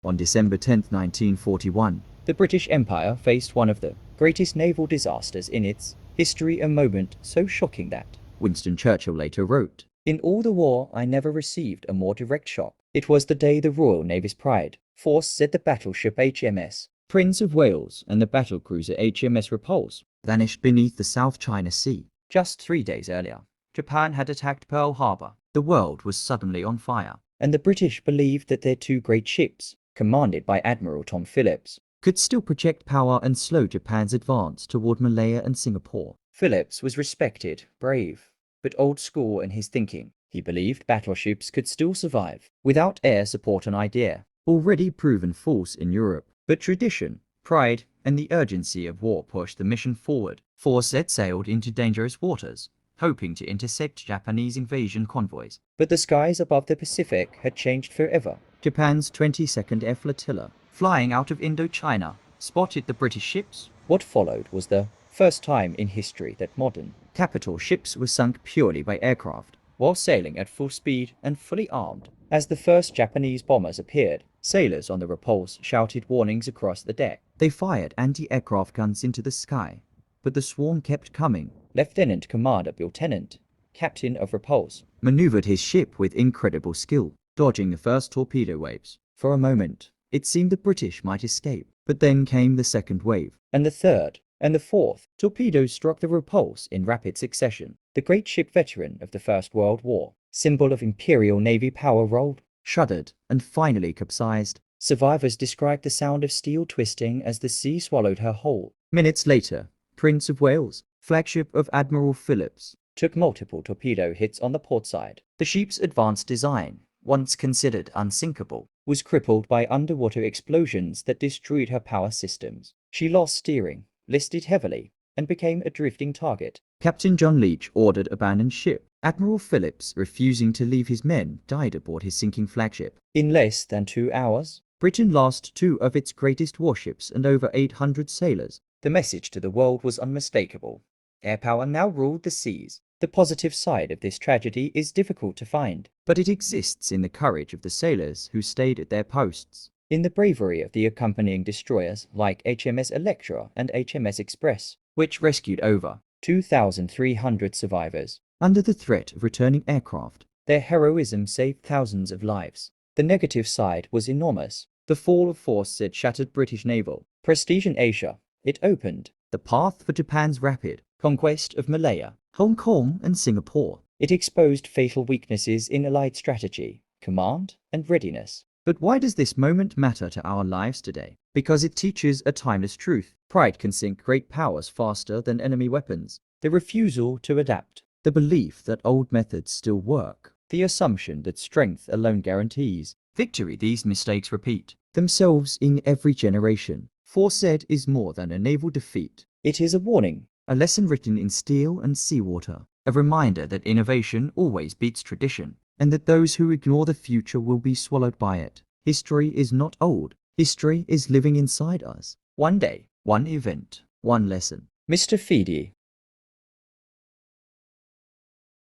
On December 10, 1941, the British Empire faced one of the greatest naval disasters in its history, a moment so shocking that Winston Churchill later wrote, "In all the war, I never received a more direct shock. It was the day the Royal Navy's pride force set the battleship HMS Prince of Wales and the battlecruiser HMS Repulse vanished beneath the South China Sea. Just 3 days earlier, Japan had attacked Pearl Harbor. The world was suddenly on fire, and the British believed that their two great ships, commanded by Admiral Tom Phillips, could still project power and slow Japan's advance toward Malaya and Singapore. Phillips was respected, brave, but old school in his thinking. He believed battleships could still survive without air support, an idea already proven false in Europe. But tradition, pride, and the urgency of war pushed the mission forward. Four sets sailed into dangerous waters, hoping to intercept Japanese invasion convoys. But the skies above the Pacific had changed forever. Japan's 22nd Air Flotilla, flying out of Indochina, spotted the British ships. What followed was the first time in history that modern capital ships were sunk purely by aircraft, while sailing at full speed and fully armed. As the first Japanese bombers appeared, sailors on the Repulse shouted warnings across the deck. They fired anti-aircraft guns into the sky, but the swarm kept coming. Lieutenant Commander Lieutenant, captain of Repulse, maneuvered his ship with incredible skill, dodging the first torpedo waves. For a moment, it seemed the British might escape, but then came the second wave, and the third, and the fourth. Torpedoes struck the Repulse in rapid succession. The great ship, veteran of the First World War, symbol of Imperial Navy power, rolled, shuddered, and finally capsized. Survivors described the sound of steel twisting as the sea swallowed her whole. Minutes later, Prince of Wales, flagship of Admiral Phillips, took multiple torpedo hits on the port side. The ship's advanced design, once considered unsinkable, was crippled by underwater explosions that destroyed her power systems. She lost steering, listed heavily, and became a drifting target. Captain John Leach ordered abandoned ship. Admiral Phillips, refusing to leave his men, died aboard his sinking flagship. In less than 2 hours, Britain lost 2 of its greatest warships and over 800 sailors. The message to the world was unmistakable. Air power now ruled the seas. The positive side of this tragedy is difficult to find, but it exists in the courage of the sailors who stayed at their posts, in the bravery of the accompanying destroyers like HMS Electra and HMS Express, which rescued over 2,300 survivors. Under the threat of returning aircraft, their heroism saved thousands of lives. The negative side was enormous. The fall of force had shattered British naval prestige in Asia. It opened the path for Japan's rapid conquest of Malaya, Hong Kong, and Singapore. It exposed fatal weaknesses in Allied strategy, command, and readiness. But why does this moment matter to our lives today? Because it teaches a timeless truth. Pride can sink great powers faster than enemy weapons. The refusal to adapt, the belief that old methods still work, the assumption that strength alone guarantees victory. These mistakes repeat themselves in every generation. Forsaid is more than a naval defeat. It is a warning, a lesson written in steel and seawater, a reminder that innovation always beats tradition, and that those who ignore the future will be swallowed by it. History is not old. History is living inside us. One day, one event, one lesson. Mr. Feedy,